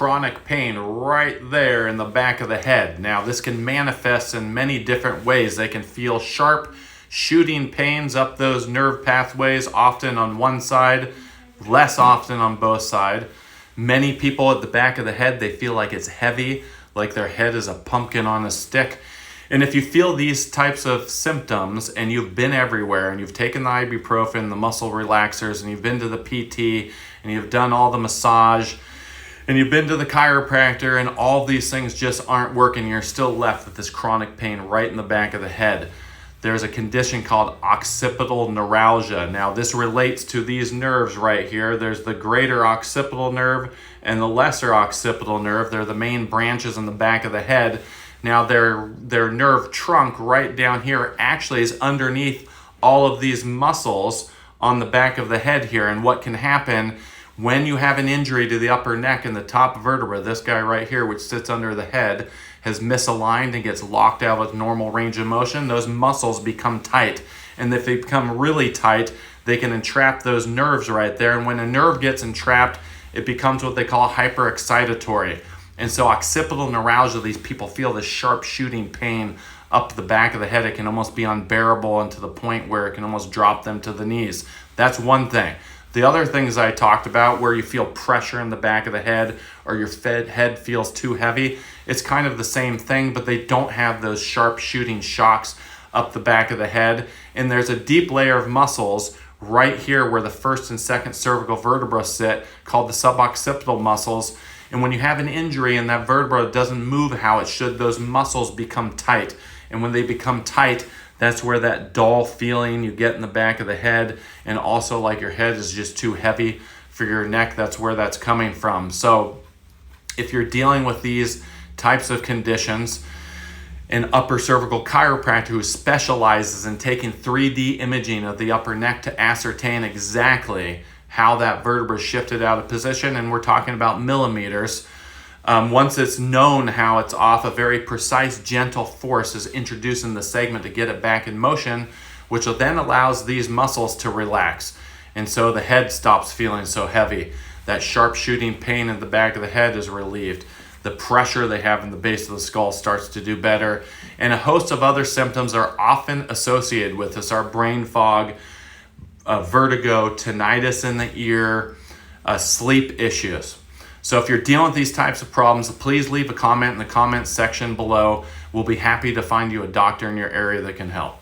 chronic pain right there in the back of the head. Now, this can manifest in many different ways. They can feel sharp shooting pains up those nerve pathways, often on one side, less often on both sides. Many people at the back of the head, they feel like it's heavy, like their head is a pumpkin on a stick. And if you feel these types of symptoms and you've been everywhere and you've taken the ibuprofen, the muscle relaxers, and you've been to the PT and you've done all the massage and you've been to the chiropractor and all these things just aren't working, you're still left with this chronic pain right in the back of the head. There's a condition called occipital neuralgia. Now, this relates to these nerves right here. There's the greater occipital nerve and the lesser occipital nerve. They're the main branches in the back of the head. Now, their nerve trunk right down here actually is underneath all of these muscles on the back of the head here. And what can happen when you have an injury to the upper neck and the top vertebra, this guy right here, which sits under the head, has misaligned and gets locked out of normal range of motion, those muscles become tight. And if they become really tight, they can entrap those nerves right there. And when a nerve gets entrapped, it becomes what they call hyperexcitatory. And so occipital neuralgia, these people feel this sharp shooting pain up the back of the head. It can almost be unbearable, and to the point where it can almost drop them to the knees. That's one thing. The other things I talked about, where you feel pressure in the back of the head or your head feels too heavy, it's kind of the same thing, but they don't have those sharp shooting shocks up the back of the head. And there's a deep layer of muscles right here where the first and second cervical vertebra sit, called the suboccipital muscles. And when you have an injury and that vertebra doesn't move how it should, those muscles become tight. And when they become tight, that's where that dull feeling you get in the back of the head, and also like your head is just too heavy for your neck, that's where that's coming from. So if you're dealing with these types of conditions, an upper cervical chiropractor who specializes in taking 3D imaging of the upper neck to ascertain exactly how that vertebra shifted out of position, and we're talking about millimeters. Once it's known how it's off, a very precise, gentle force is introduced in the segment to get it back in motion, which then allows these muscles to relax. And so the head stops feeling so heavy. That sharp shooting pain in the back of the head is relieved. The pressure they have in the base of the skull starts to do better. And a host of other symptoms are often associated with this. Our brain fog, vertigo, tinnitus in the ear, sleep issues. So if you're dealing with these types of problems, please leave a comment in the comments section below. We'll be happy to find you a doctor in your area that can help.